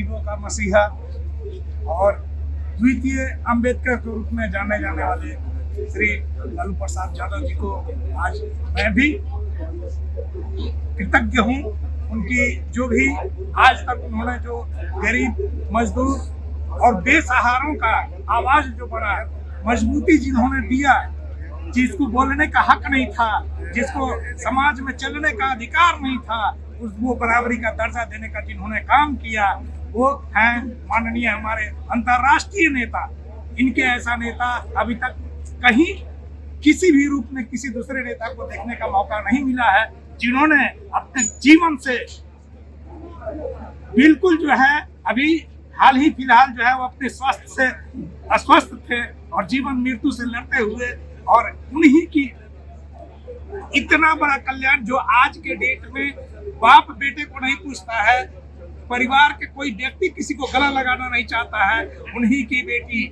गरीबों का मसीहा और द्वितीय अंबेडकर के रूप में जाने जाने वाले श्री लालू प्रसाद यादव जी को आज मैं भी कृतज्ञ हूँ। उनकी जो भी आज तक उन्होंने जो गरीब मजदूर और बेसहारों का आवाज जो बना है, मजबूती जिन्होंने दिया, जिसको बोलने का हक नहीं था, जिसको समाज में चलने का अधिकार नहीं था, वो बराबरी का दर्जा देने का जिन्होंने काम किया, वो हैं माननीय हमारे अंतर्राष्ट्रीय नेता। इनके ऐसा नेता अभी तक कहीं किसी भी रूप में किसी दूसरे नेता को देखने का मौका नहीं मिला है, जिन्होंने अपने जीवन से बिल्कुल जो है अभी हाल ही फिलहाल जो है वो अपने स्वास्थ्य से अस्वस्थ थे और जीवन मृत्यु से लड़ते हुए, और उन्हीं की इतना बड़ा कल्याण जो आज के डेट में बाप बेटे को नहीं पूछता है, परिवार के कोई व्यक्ति किसी को गला लगाना नहीं चाहता है, उन्हीं की बेटी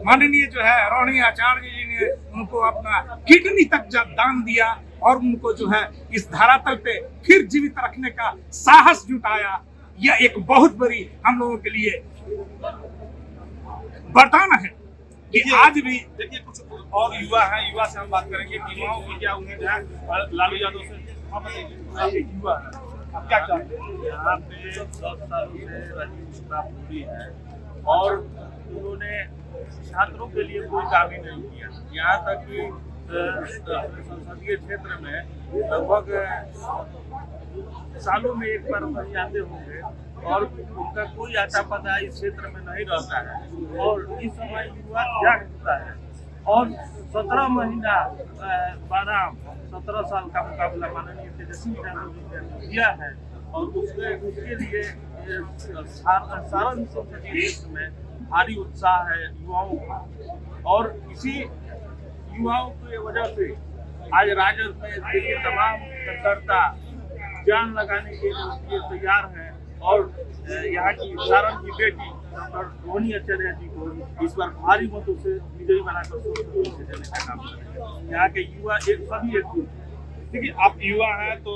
माननीय जो है रोहिणी आचार्य जी ने उनको अपना किडनी तक दान दिया और उनको जो है इस धरातल पे फिर जीवित रखने का साहस जुटाया। यह एक बहुत बड़ी हम लोगों के लिए वरदान है कि आज भी देखिए कुछ और युवा हैं, युवा से हम बात करेंगे। युवाओं की क्या उम्मीद है लालू यादव से? युवा है, क्या चाहते हैं? यहाँ पे 10 सालों से राजनीति पूरी है और उन्होंने छात्रों के लिए कोई काम ही नहीं किया। यहाँ तक कि संसदीय क्षेत्र में लगभग सालों में एक बार वही आते होंगे और उनका कोई आता पता इस क्षेत्र में नहीं रहता है। और इस समय युवा क्या करता है और 17 महीना बादाम 17 साल का मुकाबला माननीय तेजस्वी यादव जी ने किया है और उसके लिए सारण संसदीय क्षेत्र में भारी उत्साह है युवाओं का। और इसी युवाओं की वजह से आज राजद में देखिए तमाम कार्यकर्ता जान लगाने के लिए तैयार हैं और यहाँ की सारण की बेटी डॉक्टर रोहिणी आचार्य जी को इस बार भारी मतों से विजयी बनाकर देने का काम करेंगे। यहाँ के युवा सभी एक देखिए आप युवा हैं तो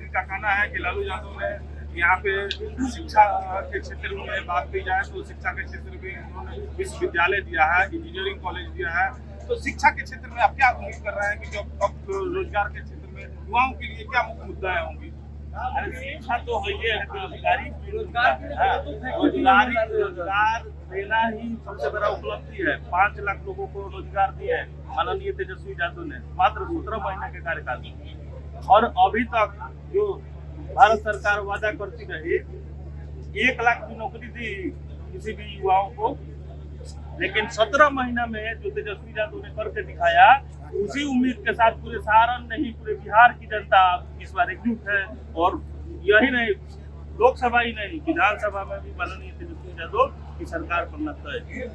इनका कहना है कि लालू यादव ने यहाँ पे शिक्षा के क्षेत्र में बात की जाए तो शिक्षा के क्षेत्र में उन्होंने विश्वविद्यालय दिया है, इंजीनियरिंग कॉलेज दिया है। तो शिक्षा के क्षेत्र में आप क्या उम्मीद कर रहे हैं कि जो अब रोजगार के क्षेत्र में युवाओं के लिए क्या मुख्य मुद्दाएं होंगी? शिक्षा तो है रोजगार देना ही सबसे बड़ा उपलब्धि है। 5 लाख लोगों को रोजगार दिया है माननीय तेजस्वी यादव ने मात्र 17 महीने के कार्यकाल में। और अभी तक जो भारत सरकार वादा करती रही 1 लाख की नौकरी दी किसी भी युवाओं को, लेकिन 17 महीना में जो तेजस्वी यादव ने करके दिखाया, उसी उम्मीद के साथ पूरे सारण नहीं पूरे बिहार की जनता इस बार एकजुट है। और यही नहीं, लोकसभा ही नहीं विधानसभा में भी माननीय तेजस्वी यादव की सरकार बनना तय है।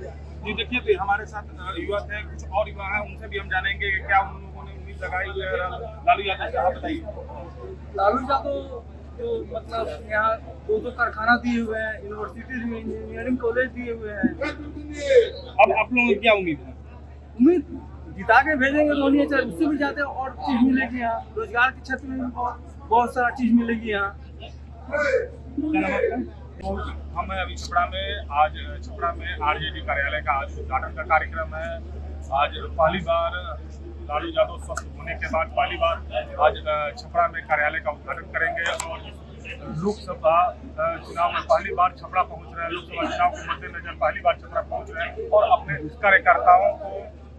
जी देखिए तो हमारे साथ युवा थे, कुछ और युवा हैं, उनसे भी हम जानेंगे कि क्या उन लोगों ने उम्मीद लगाई हुई है लालू यादव से। आप बताइए। लालू यादव जो मतलब यहाँ 2 कारखाना दिए हुए हैं, यूनिवर्सिटीज में इंजीनियरिंग कॉलेज दिए हुए हैं। अब आप लोगों की क्या उम्मीद है? उम्मीद जिता के भेजेंगे रोहिणी आचार्य, उससे भी ज्यादा और चीज मिलेगी यहाँ। रोजगार के क्षेत्र में भी बहुत सारा चीज मिलेगी यहाँ। हम अभी छपरा में आरजेडी कार्यालय का आज उद्घाटन का कार्यक्रम है। आज पहली बार लालू यादव स्वस्थ होने के बाद पहली बार आज छपरा में कार्यालय का उद्घाटन करेंगे और लोकसभा चुनाव में पहली बार छपरा पहुंच रहे हैं। लोकसभा चुनाव के मद्देनजर पहली बार छपरा पहुंच रहे हैं और अपने कार्यकर्ताओं को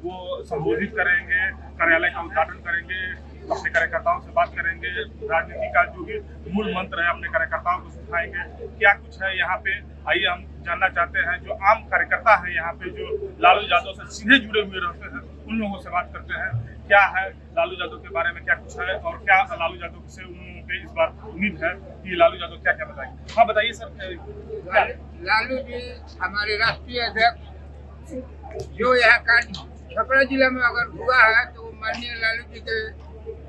वो संबोधित करेंगे, कार्यालय का उद्घाटन करेंगे, अपने कार्यकर्ताओं से बात करेंगे, राजनीति का जो भी मूल मंत्र है अपने कार्यकर्ताओं को सिखाएंगे। क्या कुछ है यहाँ पे, आइए हम जानना चाहते हैं। जो आम कार्यकर्ता है यहाँ पे जो लालू यादव से सीधे जुड़े हुए रहते हैं, उन लोगों से बात करते हैं। क्या है लालू यादव के बारे में क्या कुछ है और क्या लालू यादव से उन लोगों के इस बार उम्मीद है कि लालू यादव क्या क्या बताएंगे? हाँ बताइए सर। लालू जी हमारे राष्ट्रीय अध्यक्ष, जो यहाँ का छपरा जिला में अगर हुआ है तो माननीय लालू जी के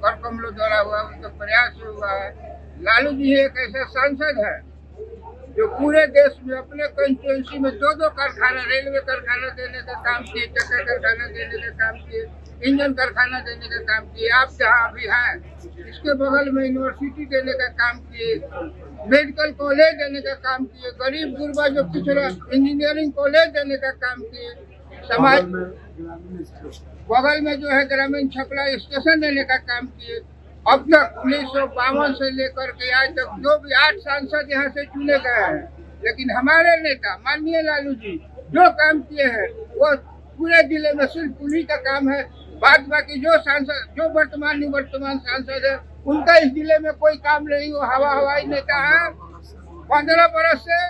कर कमलों द्वारा हुआ, उनके प्रयास से हुआ है। लालू जी एक ऐसा सांसद है जो पूरे देश में अपने कंस्टिट्यूंसी में 2 कारखाना, रेलवे कारखाना देने का काम किए, चक्का कारखाना देने का काम किए, इंजन कारखाना देने का काम किए। आप जहाँ अभी हैं इसके बगल में यूनिवर्सिटी देने का काम किए मेडिकल कॉलेज देने का काम किए, गरीब गुरबा जो पिछड़ा इंजीनियरिंग कॉलेज देने का काम किए, समाज बगल में जो है ग्रामीण छपरा स्टेशन देने का काम किए। अब तक 1952 से लेकर के आज तक जो भी 8 सांसद यहाँ से चुने गए हैं, लेकिन हमारे नेता माननीय लालू जी जो काम किए हैं वो पूरे जिले में सिर्फ उन्हीं का काम है। बाद बाकी जो सांसद जो वर्तमान निवर्तमान सांसद है उनका इस जिले में कोई काम नहीं, वो हवाई नेता है। 15 बरस से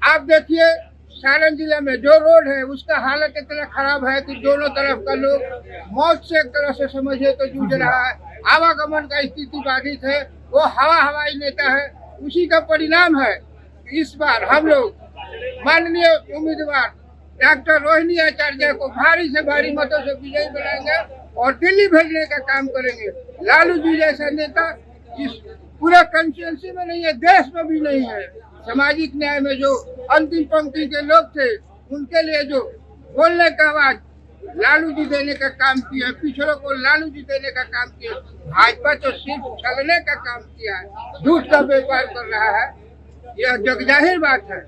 आप देखिए सारण जिले में जो रोड है उसका हालत इतना खराब है कि दोनों तरफ का लोग मौत से एक तरह से समझिए तो जूझ रहा है। आवागमन का स्थिति बाधित है, वो हवाई नेता है। उसी का परिणाम है इस बार हम लोग माननीय उम्मीदवार डॉक्टर रोहिणी आचार्य को भारी से भारी मतों से विजयी बनाएंगे और दिल्ली भेजने का काम करेंगे। लालू जी जैसा नेता इस पूरे कंस्टिट्यूंसी में नहीं है, देश में भी नहीं है। सामाजिक न्याय में जो अंतिम पंक्ति के लोग थे उनके लिए जो बोलने का आवाज लालू जी देने का काम किया, पिछड़ों को लालू जी देने का काम किया। भाजपा तो सिर्फ छलने का काम किया है, झूठ का व्यापार कर रहा है, यह जगजाहिर बात है।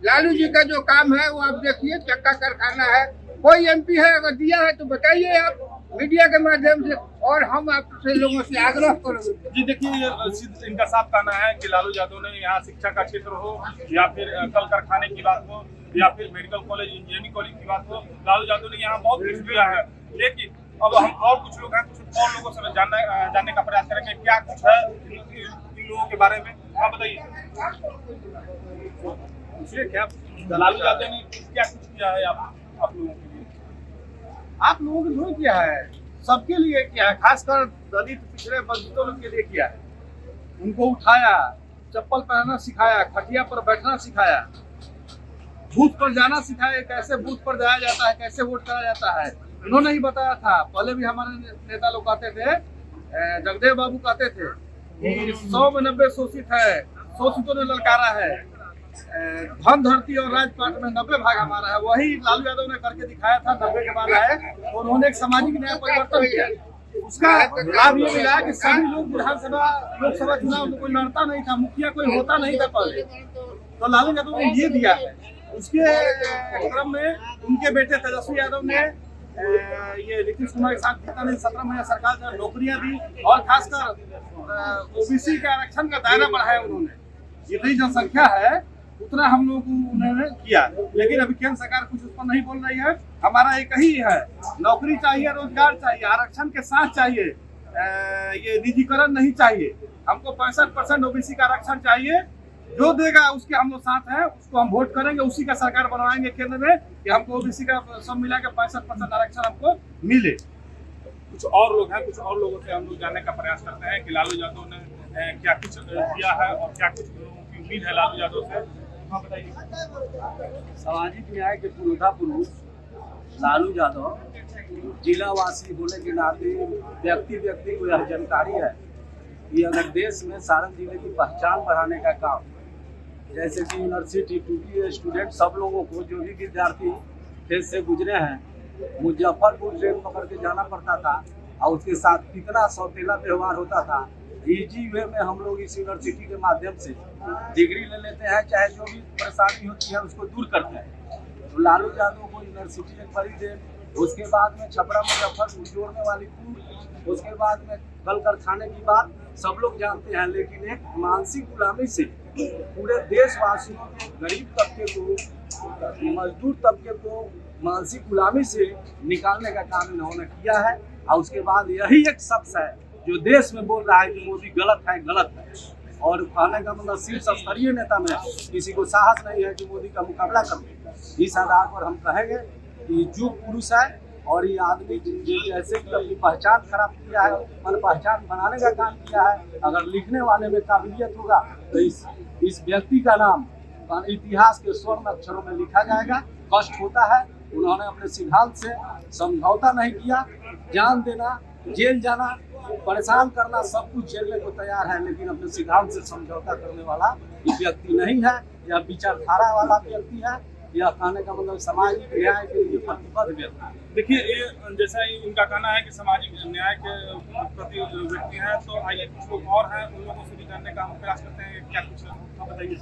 लालू जी का जो काम है वो आप देखिए, चक्का कारखाना है। कोई एमपी है अगर दिया है तो बताइए आप मीडिया के माध्यम से, और हम आपसे लोगों से आग्रह करेंगे। जी देखिए, इनका साफ कहना है कि लालू यादव ने यहाँ शिक्षा का क्षेत्र हो या फिर कल कारखाने की बात हो या फिर मेडिकल कॉलेज इंजीनियरिंग कॉलेज की बात हो, लालू यादव ने यहाँ बहुत कुछ किया है। लेकिन अब हम और कुछ लोग हैं, कुछ और लोगों से जानने का प्रयास करेंगे क्या कुछ है इन लोगों के बारे में। आप बताइए क्या लालू यादव ने क्या कुछ किया है आप लोगों के लिए? आप लोगों के लिए किया है, सबके लिए किया है, खासकर दलित पिछड़े वंचितों के लिए किया है। उनको उठाया, चप्पल पहनना सिखाया, खटिया पर बैठना सिखाया, बूथ पर जाना सिखाया, कैसे बूथ पर जाया जाता है, कैसे वोट करा जाता है। उन्होंने ही बताया था। पहले भी हमारे नेता लोग कहते थे, जगदेव बाबू कहते थे कि 100 में 90 शोषित है, शोषितों ने ललकारा है, धन धरती और राजपाट में 90 भाग हमारा है। वही लालू यादव ने करके दिखाया था। 90 के बाद आए और उन्होंने एक सामाजिक न्याय परिवर्तन किया। उसका लाभ ये मिला कि सभी लोग विधानसभा लोकसभा चुनाव में कोई लड़ता नहीं था, मुखिया कोई होता नहीं था पहले, तो लालू यादव ने ये दिया है। उसके क्रम में उनके बेटे तेजस्वी यादव ने ये नीतीश कुमार के साथ कितना नहीं 17 महीने सरकार से नौकरियां दी और खासकर ओबीसी के आरक्षण का दायरा बढ़ाया उन्होंने। जितनी जनसंख्या है उतना हम लोग उन्होंने किया, लेकिन अभी केंद्र सरकार कुछ उस पर नहीं बोल रही है। हमारा एक ही है, नौकरी चाहिए, रोजगार चाहिए, आरक्षण के साथ चाहिए, ये निजीकरण नहीं चाहिए। हमको 65% ओबीसी का आरक्षण चाहिए। जो देगा उसके हम लोग साथ हैं, उसको हम वोट करेंगे, उसी का सरकार बनवाएंगे केंद्र में कि हमको ओबीसी का सब मिला के 65% आरक्षण हमको मिले। कुछ और लोग हैं, कुछ और लोगों से हम लोग जानने का प्रयास करते हैं कि लालू यादव ने क्या कुछ किया है और क्या कुछ लोगों की उम्मीद है लालू यादव से। हाँ बताइए। सामाजिक न्याय के पुरोधा पुरुष लालू यादव जिलावासी होने के नाते व्यक्ति को यह जानकारी है कि अगर देश में सारण जिले की पहचान बढ़ाने का काम, जैसे कि यूनिवर्सिटी टूटी स्टूडेंट सब लोगों को, जो भी विद्यार्थी फेज से गुजरे हैं, मुजफ्फरपुर ट्रेन पकड़ के जाना पड़ता था और उसके साथ कितना सौतेला व्यवहार होता था। इजी वे में हम लोग इस यूनिवर्सिटी के माध्यम से डिग्री ले लेते हैं, चाहे जो भी परेशानी होती है उसको दूर करते हैं। तो लालू यादव को यूनिवर्सिटी एक बड़ी देन, उसके बाद में छपरा मुजफ्फरपुर जोड़ने वाली पुल, उसके बाद में कल कारखाने की बात सब लोग जानते हैं। लेकिन एक मानसिक गुलामी से पूरे देशवासियों के, गरीब तबके को, मजदूर तबके को मानसिक गुलामी से निकालने का काम इन्होंने किया है। और उसके बाद यही एक शख्स है जो देश में बोल रहा है कि मोदी गलत है। और कहने का मतलब शीर्ष स्तरीय नेता में किसी को साहस नहीं है कि मोदी का मुकाबला कर। इस आधार पर हम कहेंगे कि जो पुरुष है और ये आदमी जैसे कि अपनी पहचान खराब किया है, मन पहचान बनाने का काम किया है, अगर लिखने वाले में काबिलियत होगा तो इस व्यक्ति का नाम इतिहास के स्वर्ण अक्षरों में लिखा जाएगा। कष्ट होता है, उन्होंने अपने सिद्धांत से समझौता नहीं किया। जान देना, जेल जाना, परेशान करना, सब कुछ झेलने को तैयार है, लेकिन अपने सिद्धांत से समझौता करने वाला ये व्यक्ति नहीं है। यह विचारधारा वाला व्यक्ति है यह कहने का मतलब सामाजिक न्याय के लिए प्रतिबद्ध व्यक्ति है। देखिए, ये जैसा ही इनका कहना है कि सामाजिक न्याय के प्रति व्यक्ति हैं, तो आइए कुछ लोग और हैं, उन लोगों से भी जानने का हम प्रयास करते हैं। क्या कुछ आप बताइए।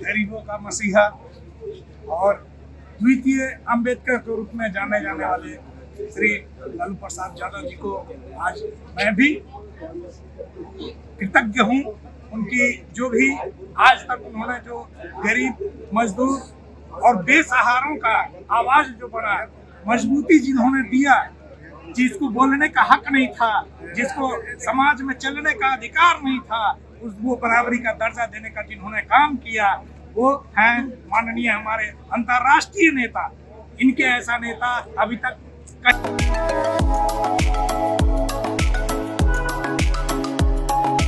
गरीबों का मसीहा और द्वितीय अंबेडकर के रूप में जाने जाने वाले श्री लालू प्रसाद यादव जी को आज मैं भी कृतज्ञ हूँ। उनकी जो भी आज तक उन्होंने जो गरीब मजदूर और बेसहारों का आवाज जो बढ़ा, मजबूती जिन्होंने दिया, जिसको बोलने का हक नहीं था, जिसको समाज में चलने का अधिकार नहीं था, वो बराबरी का दर्जा देने का जिन्होंने काम किया, वो हैं माननीय हमारे अंतर्राष्ट्रीय नेता। इनके ऐसा नेता अभी तक